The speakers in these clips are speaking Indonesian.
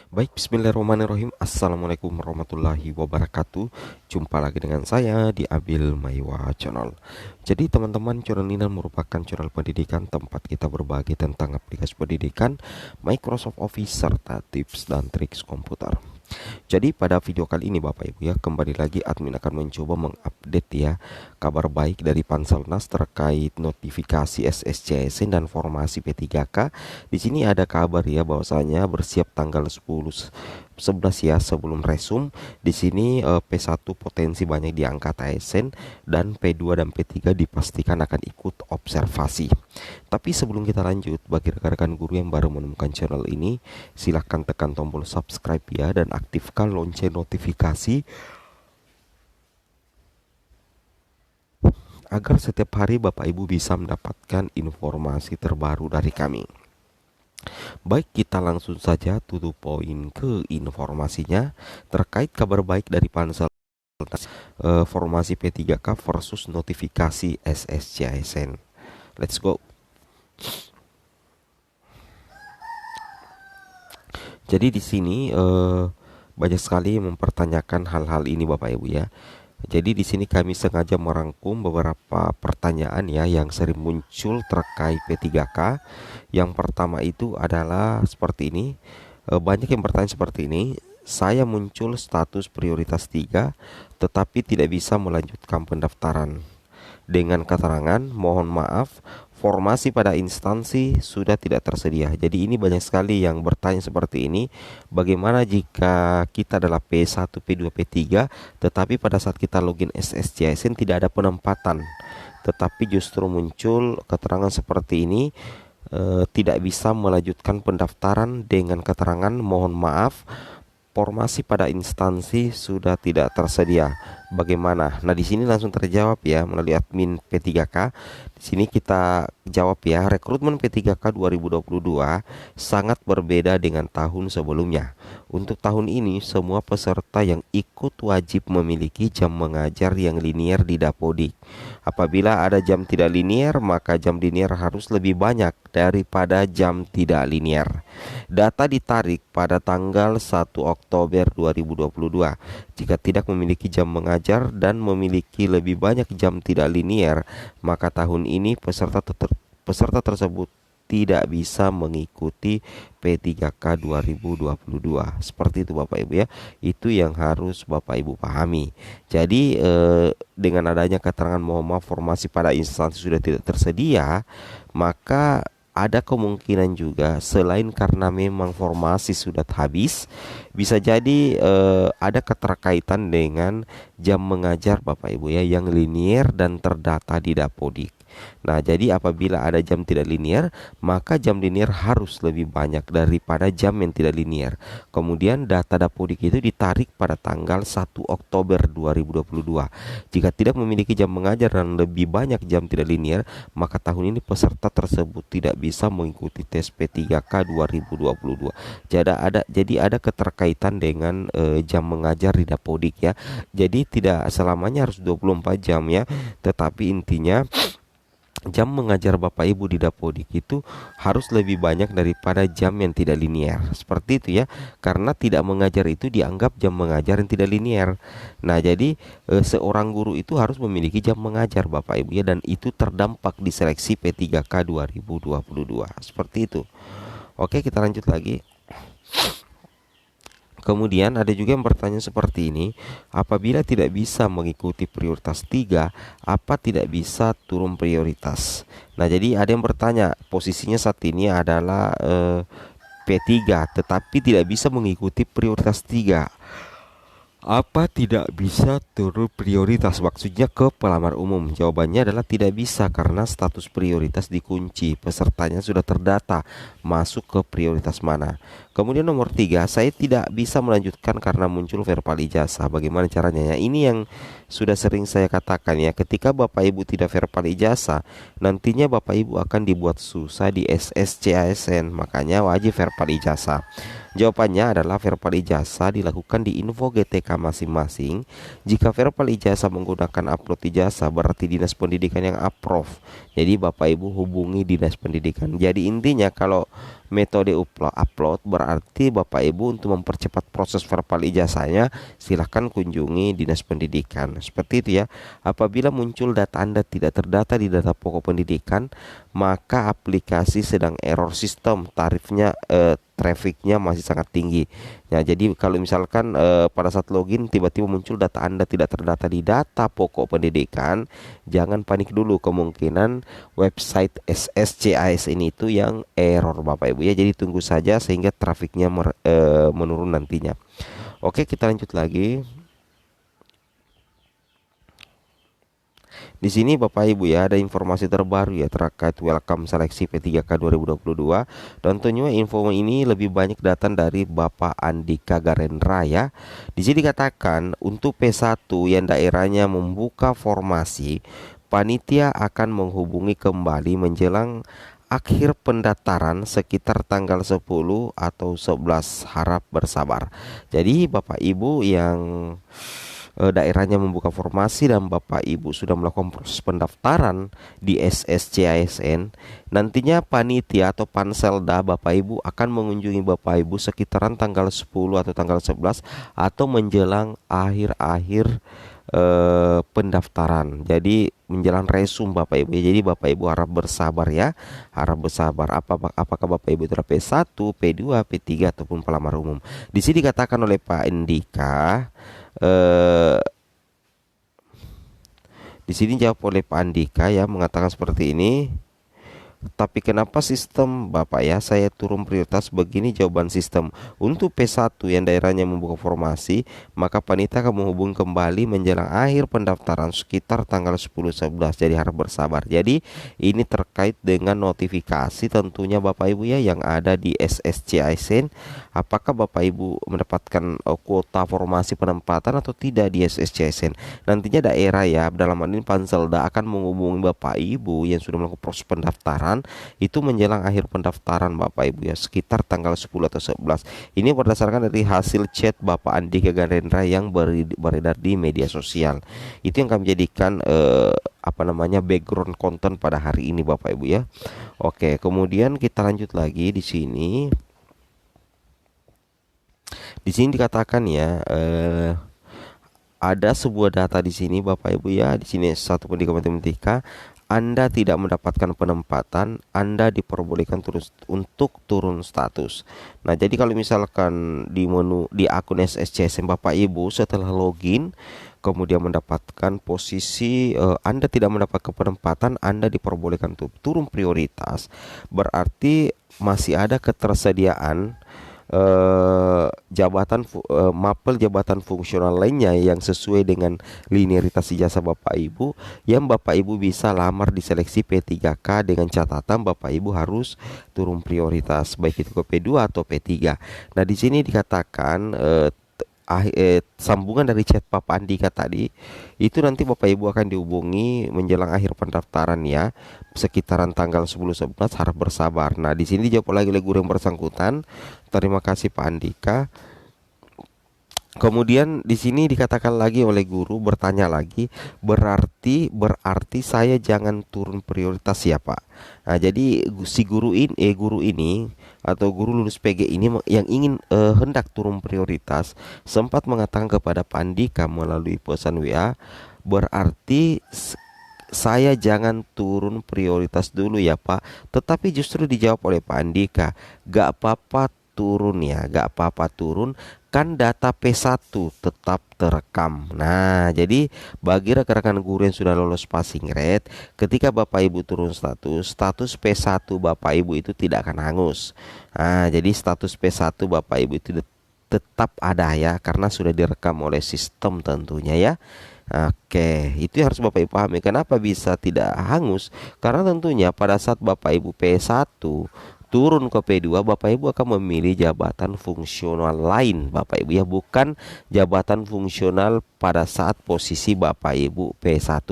Baik, bismillahirrahmanirrahim. Assalamualaikum warahmatullahi wabarakatuh. Jumpa lagi dengan saya di Abil Maiwa Channel. Jadi teman-teman, channel ini merupakan channel pendidikan tempat kita berbagi tentang aplikasi pendidikan, Microsoft Office, serta tips dan triks komputer. Jadi pada video kali ini Bapak Ibu ya, kembali lagi admin akan mencoba mengupdate ya kabar baik dari Panselnas terkait notifikasi SSCSN dan formasi P3K. Di sini ada kabar ya bahwasanya bersiap tanggal 11 ya sebelum resum. Di sini P1 potensi banyak diangkat ASN dan P2 dan P3 dipastikan akan ikut observasi. Tapi sebelum kita lanjut, bagi rekan-rekan guru yang baru menemukan channel ini, silahkan tekan tombol subscribe ya dan aktifkan lonceng notifikasi agar setiap hari Bapak Ibu bisa mendapatkan informasi terbaru dari kami. Baik, kita langsung saja tutup poin ke informasinya terkait kabar baik dari Pansel formasi P3K versus notifikasi SSCSN. Let's go. Jadi di sini banyak sekali yang mempertanyakan hal-hal ini Bapak Ibu ya. Jadi di sini kami sengaja merangkum beberapa pertanyaan ya yang sering muncul terkait P3K. Yang pertama itu adalah seperti ini. Banyak yang bertanya seperti ini. Saya muncul status prioritas 3 tetapi tidak bisa melanjutkan pendaftaran. Dengan keterangan, mohon maaf, formasi pada instansi sudah tidak tersedia. Jadi ini banyak sekali yang bertanya seperti ini. Bagaimana jika kita adalah P1, P2, P3, tetapi pada saat kita login SSCSN tidak ada penempatan, tetapi justru muncul keterangan seperti ini, tidak bisa melanjutkan pendaftaran dengan keterangan mohon maaf, formasi pada instansi sudah tidak tersedia. Bagaimana? Nah, di sini langsung terjawab ya melalui admin P3K. Di sini kita jawab ya, rekrutmen P3K 2022 sangat berbeda dengan tahun sebelumnya. Untuk tahun ini, semua peserta yang ikut wajib memiliki jam mengajar yang linear di Dapodik. Apabila ada jam tidak linear, maka jam linear harus lebih banyak daripada jam tidak linear. Data ditarik pada tanggal 1 Oktober 2022. Jika tidak memiliki jam mengajar dan memiliki lebih banyak jam tidak linear, maka tahun ini peserta tersebut tidak bisa mengikuti P3K 2022. Seperti itu Bapak Ibu ya. Itu yang harus Bapak Ibu pahami. Jadi dengan adanya keterangan mohon maaf formasi pada instansi sudah tidak tersedia, maka ada kemungkinan juga selain karena memang formasi sudah habis, bisa jadi ada keterkaitan dengan jam mengajar Bapak Ibu ya yang linear dan terdata di Dapodik. Nah, jadi apabila ada jam tidak linear, maka jam linear harus lebih banyak daripada jam yang tidak linear. Kemudian data Dapodik itu ditarik pada tanggal 1 Oktober 2022. Jika tidak memiliki jam mengajar dan lebih banyak jam tidak linear, maka tahun ini peserta tersebut tidak bisa mengikuti tes P3K 2022. Jadi ada keterkaitan dengan jam mengajar di Dapodik ya. Jadi tidak selamanya harus 24 jam ya, tetapi intinya jam mengajar Bapak Ibu di Dapodik itu harus lebih banyak daripada jam yang tidak linear. Seperti itu ya. Karena tidak mengajar itu dianggap jam mengajar yang tidak linear. Nah, jadi seorang guru itu harus memiliki jam mengajar Bapak Ibu ya, dan itu terdampak di seleksi P3K 2022. Seperti itu. Oke, kita lanjut lagi. Kemudian ada juga yang bertanya seperti ini, apabila tidak bisa mengikuti prioritas 3, apa tidak bisa turun prioritas? Nah, jadi ada yang bertanya, posisinya saat ini adalah P3 tetapi tidak bisa mengikuti prioritas 3. Apa tidak bisa turun prioritas? Maksudnya ke pelamar umum. Jawabannya adalah tidak bisa karena status prioritas dikunci. Pesertanya sudah terdata masuk ke prioritas mana. Kemudian nomor 3, saya tidak bisa melanjutkan karena muncul verbal ijazah. Bagaimana caranya? Ya, ini yang sudah sering saya katakan ya. Ketika Bapak Ibu tidak verbal ijazah, nantinya Bapak Ibu akan dibuat susah di SSCASN. Makanya wajib verbal ijazah. Jawabannya adalah verbal ijazah dilakukan di info GTK masing-masing. Jika verbal ijazah menggunakan upload ijazah, berarti dinas pendidikan yang approve. Jadi Bapak Ibu hubungi dinas pendidikan. Jadi intinya kalau metode upload berarti Bapak Ibu untuk mempercepat proses verbal ijazahnya, silahkan kunjungi dinas pendidikan. Seperti itu ya. Apabila muncul data Anda tidak terdata di data pokok pendidikan, maka aplikasi sedang error sistem, trafficnya masih sangat tinggi. Ya, jadi kalau misalkan pada saat login tiba-tiba muncul data Anda tidak terdata di data pokok pendidikan, jangan panik dulu, kemungkinan website SSCASN itu yang error Bapak Ibu ya. Jadi tunggu saja sehingga trafficnya menurun nantinya. Oke, kita lanjut lagi. Di sini Bapak Ibu ya ada informasi terbaru ya terkait welcome seleksi P3K 2022. Dan tentunya info ini lebih banyak datang dari Bapak Andika Garendra ya. Di sini dikatakan untuk P1 yang daerahnya membuka formasi, panitia akan menghubungi kembali menjelang akhir pendaftaran sekitar tanggal 10 atau 11. Harap bersabar. Jadi Bapak Ibu yang daerahnya membuka formasi dan Bapak Ibu sudah melakukan proses pendaftaran di SSCASN, nantinya panitia atau panselda Bapak Ibu akan mengunjungi Bapak Ibu sekitaran tanggal 10 atau tanggal 11 atau menjelang akhir-akhir pendaftaran. Jadi menjelang resum Bapak Ibu. Jadi Bapak Ibu harap bersabar ya. Harap bersabar. Apakah Bapak Ibu itu P1, P2, P3 ataupun pelamar umum. Di sini dikatakan oleh Pak Andika, di sini jawab oleh Pak Andika ya, mengatakan seperti ini. Tapi kenapa sistem Bapak ya saya turun prioritas? Begini jawaban sistem. Untuk P1 yang daerahnya membuka formasi, maka panitia akan menghubungi kembali menjelang akhir pendaftaran sekitar tanggal 10-11. Jadi harap bersabar. Jadi ini terkait dengan notifikasi tentunya Bapak Ibu ya yang ada di SSCASN. Apakah Bapak Ibu mendapatkan kuota formasi penempatan atau tidak di SSCASN? Nantinya daerah ya dalam hal ini Panselda akan menghubungi Bapak Ibu yang sudah melakukan proses pendaftaran itu menjelang akhir pendaftaran Bapak Ibu ya sekitar tanggal 10 atau 11. Ini berdasarkan dari hasil chat Bapak Andika Garendra yang beredar di media sosial. Itu yang kami jadikan background konten pada hari ini Bapak Ibu ya. Oke, kemudian kita lanjut lagi di sini. Di sini dikatakan ya ada sebuah data di sini Bapak Ibu ya. Di sini satu pendidikan matematika, Anda tidak mendapatkan penempatan, Anda diperbolehkan untuk turun status. Nah, jadi kalau misalkan di menu di akun SSCASN Bapak Ibu setelah login kemudian mendapatkan posisi Anda tidak mendapatkan penempatan, Anda diperbolehkan untuk turun prioritas, berarti masih ada ketersediaan mapel jabatan fungsional lainnya yang sesuai dengan linearitas ijazah Bapak Ibu yang Bapak Ibu bisa lamar di seleksi P3K dengan catatan Bapak Ibu harus turun prioritas baik itu ke P2 atau P3. Nah, di sini dikatakan sambungan dari chat Bapak Andika tadi itu nanti Bapak Ibu akan dihubungi menjelang akhir pendaftaran ya sekitaran tanggal 10-11. Harap bersabar. Nah, di sini dijawab lagi oleh guru yang bersangkutan. Terima kasih Pak Andika. Kemudian di sini dikatakan lagi oleh guru, bertanya lagi, berarti saya jangan turun prioritas ya Pak. Nah, jadi si guru ini atau guru lulus PG ini yang ingin hendak turun prioritas sempat mengatakan kepada Pak Andika melalui pesan WA, berarti saya jangan turun prioritas dulu ya Pak. Tetapi justru dijawab oleh Pak Andika, gak apa-apa turun ya, gak apa-apa turun, kan data P1 tetap terekam. Nah, jadi bagi rekan-rekan guru yang sudah lolos passing grade, ketika Bapak Ibu turun status P1 Bapak Ibu itu tidak akan hangus. Nah, jadi status P1 Bapak Ibu itu tetap ada ya, karena sudah direkam oleh sistem tentunya ya. Oke, itu harus Bapak Ibu pahami. Kenapa bisa tidak hangus? Karena tentunya pada saat Bapak Ibu P1 turun ke P2, Bapak Ibu akan memilih jabatan fungsional lain Bapak Ibu ya, bukan jabatan fungsional pada saat posisi Bapak Ibu P1,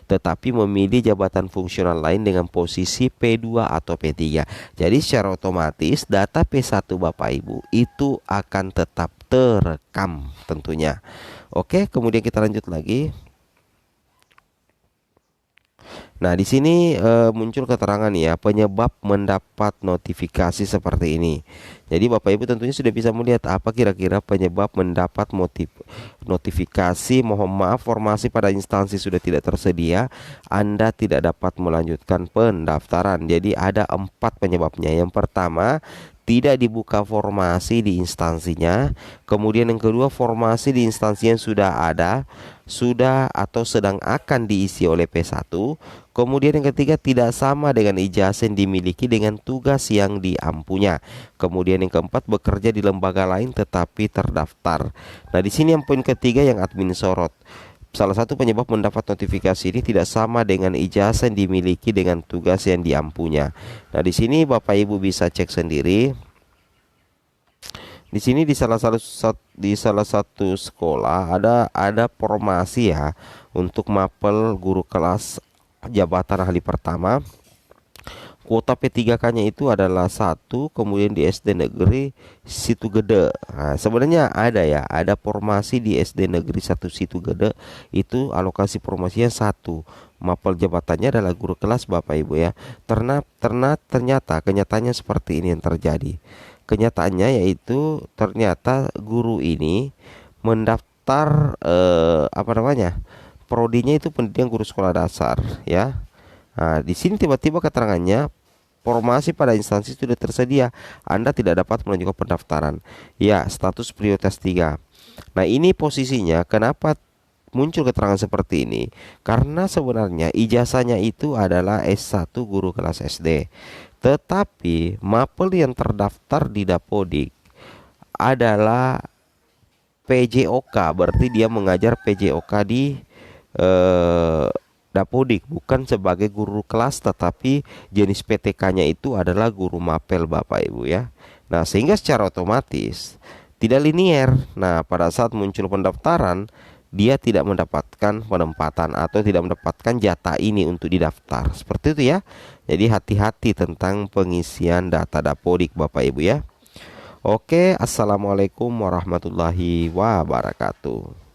tetapi memilih jabatan fungsional lain dengan posisi P2 atau P3. Jadi secara otomatis data P1 Bapak Ibu itu akan tetap terekam tentunya. Oke, kemudian kita lanjut lagi. Nah, di sini muncul keterangan ya, penyebab mendapat notifikasi seperti ini. Jadi Bapak Ibu tentunya sudah bisa melihat apa kira-kira penyebab mendapat notifikasi. Mohon maaf, formasi pada instansi sudah tidak tersedia, Anda tidak dapat melanjutkan pendaftaran. Jadi ada 4 penyebabnya. Yang pertama, tidak dibuka formasi di instansinya. Kemudian yang kedua, formasi di instansi yang sudah ada, sudah atau sedang akan diisi oleh P1. Kemudian yang ketiga, tidak sama dengan ijazah yang dimiliki dengan tugas yang diampunya. Kemudian yang keempat, bekerja di lembaga lain tetapi terdaftar. Nah, di sini yang poin ketiga yang admin sorot. Salah satu penyebab mendapat notifikasi ini tidak sama dengan ijazah yang dimiliki dengan tugas yang diampunya. Nah, di sini Bapak Ibu bisa cek sendiri. Di sini di salah satu sekolah ada formasi ya untuk mapel guru kelas jabatan ahli pertama. Kuota P3K-nya itu adalah 1, kemudian di SD Negeri Situ Gede. Nah, sebenarnya ada formasi di SD Negeri 1 Situ Gede, itu alokasi formasinya 1. Mapel jabatannya adalah guru kelas Bapak Ibu ya. Ternyata kenyataannya seperti ini yang terjadi. Kenyataannya yaitu ternyata guru ini mendaftar prodinya itu pendidikan guru sekolah dasar ya. Nah, di sini tiba-tiba keterangannya formasi pada instansi sudah tersedia, Anda tidak dapat melanjutkan pendaftaran. Ya, status prioritas 3. Nah, ini posisinya kenapa muncul keterangan seperti ini? Karena sebenarnya ijazahnya itu adalah S1 guru kelas SD. Tetapi mapel yang terdaftar di Dapodik adalah PJOK, berarti dia mengajar PJOK di Dapodik, bukan sebagai guru kelas, tetapi jenis PTK-nya itu adalah guru mapel Bapak Ibu ya. Nah, sehingga secara otomatis tidak linier. Nah, pada saat muncul pendaftaran, dia tidak mendapatkan penempatan atau tidak mendapatkan jatah ini untuk didaftar. Seperti itu ya. Jadi hati-hati tentang pengisian data Dapodik Bapak Ibu ya. Oke, assalamualaikum warahmatullahi wabarakatuh.